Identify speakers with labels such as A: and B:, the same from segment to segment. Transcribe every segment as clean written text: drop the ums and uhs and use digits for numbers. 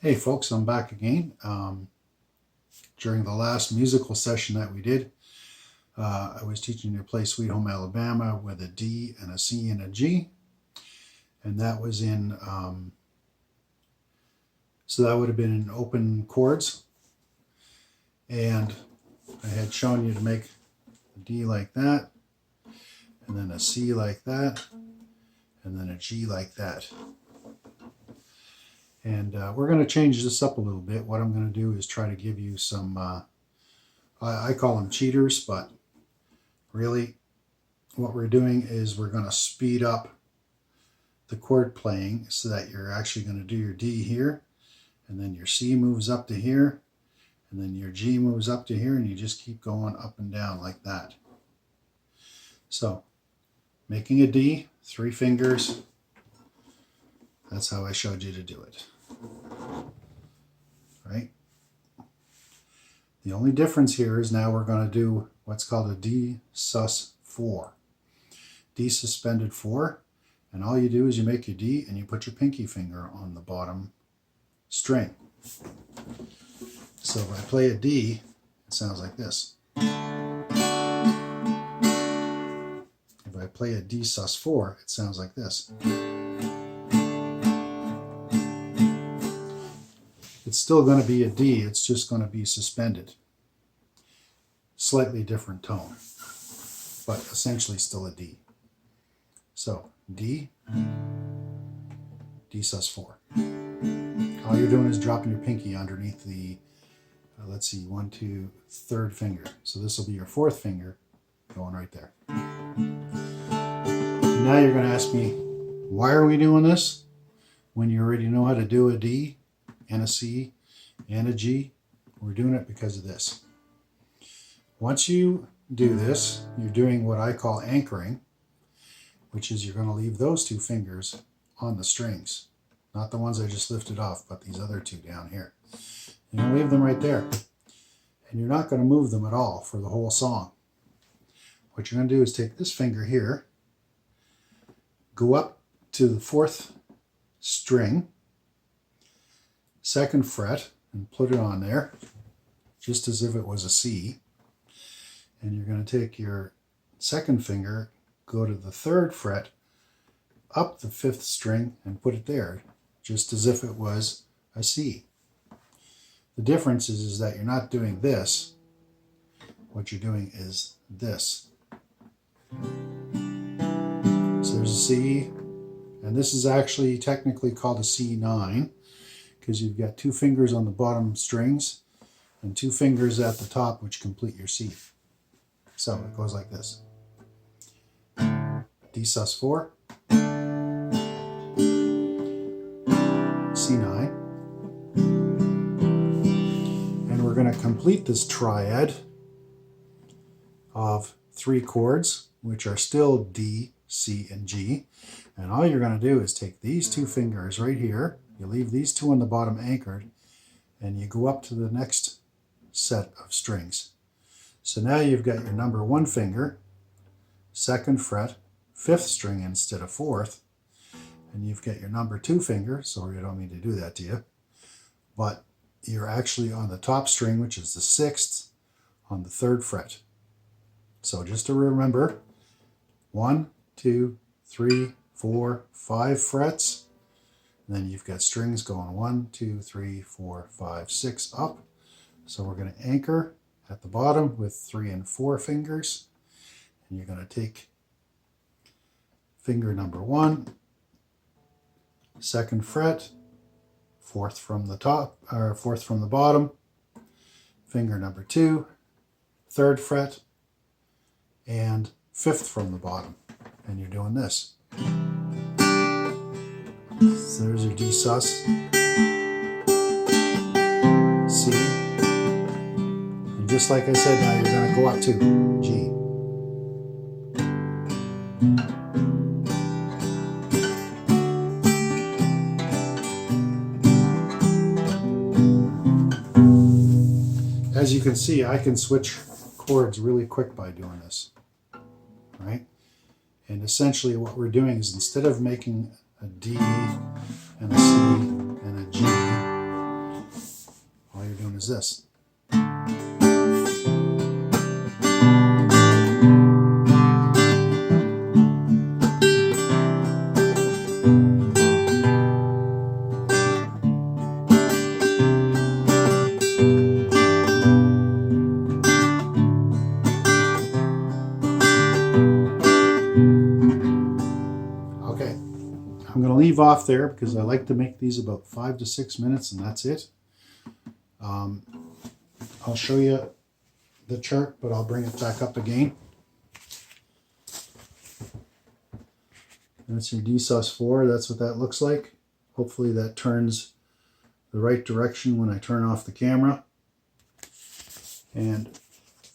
A: Hey folks, I'm back again. During the last musical session that we did, I was teaching you to play Sweet Home Alabama with a D and a C and a G. And that was in, so that would have been in open chords. And I had shown you to make a D like that, and then a C like that, and then a G like that. And we're going to change this up a little bit. What I'm going to do is try to give you some, I call them cheaters, but really what we're doing is we're going to speed up the chord playing so that you're actually going to do your D here, and then your C moves up to here, and then your G moves up to here, and you just keep going up and down like that. So, making a D, 3 fingers, that's how I showed you to do it. Right? The only difference here is now we're going to do what's called a D sus 4. D suspended 4, and all you do is you make your D and you put your pinky finger on the bottom string. So if I play a D, it sounds like this. If I play a D sus 4, it sounds like this. It's still going to be a D, it's just going to be suspended. Slightly different tone, but essentially still a D. So, D, D sus 4. All you're doing is dropping your pinky underneath the, let's see, 1, 2, 3rd finger. So this will be your 4th finger going right there. Now you're going to ask me, why are we doing this when you already know how to do a D and a C and a G? We're doing it because of this. Once you do this, you're doing what I call anchoring, which is you're going to leave those 2 fingers on the strings. Not the ones I just lifted off, but these other 2 down here. You're going to leave them right there. And you're not going to move them at all for the whole song. What you're going to do is take this finger here, go up to the 4th string, 2nd fret, and put it on there, just as if it was a C. And you're going to take your 2nd finger, go to the 3rd fret, up the 5th string, and put it there, just as if it was a C. The difference is that you're not doing this. What you're doing is this. So there's a C, and this is actually technically called a C9, because you've got 2 fingers on the bottom strings and 2 fingers at the top which complete your C. So it goes like this. D sus 4, C9, and we're going to complete this triad of 3 chords, which are still D, C, and G. And all you're going to do is take these 2 fingers right here, you leave these 2 on the bottom anchored, and you go up to the next set of strings. So now you've got your number 1 finger, 2nd fret, 5th string instead of 4th, and you've got your number 2 finger, sorry I don't mean to do that to you, but you're actually on the top string, which is the 6th, on the 3rd fret. So just to remember, 1, 2, 3, 4, 5 frets, and then you've got strings going 1, 2, 3, 4, 5, 6 up. So we're going to anchor at the bottom with 3 and 4 fingers, and you're going to take finger number 1, 2nd fret, 4th from the top, or 4th from the bottom, finger number 2, 3rd fret, and 5th from the bottom, and you're doing this. So there's your D sus, C, and just like I said, now you're going to go up to G. As you can see, I can switch chords really quick by doing this, right? And essentially what we're doing is, instead of making a D and a C and a G, this. Okay, I'm going to leave off there because I like to make these about 5 to 6 minutes, and that's it. I'll show you the chart, but I'll bring it back up again. That's your D sus4. That's what that looks like. Hopefully that turns the right direction when I turn off the camera. And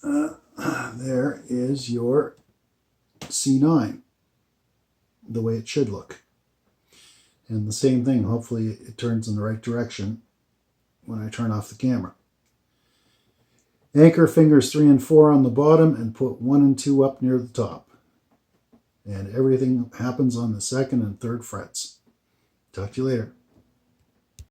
A: there is your C9, the way it should look. And the same thing, hopefully it turns in the right direction when I turn off the camera. Anchor fingers 3 and 4 on the bottom and put 1 and 2 up near the top. And everything happens on the 2nd and 3rd frets. Talk to you later.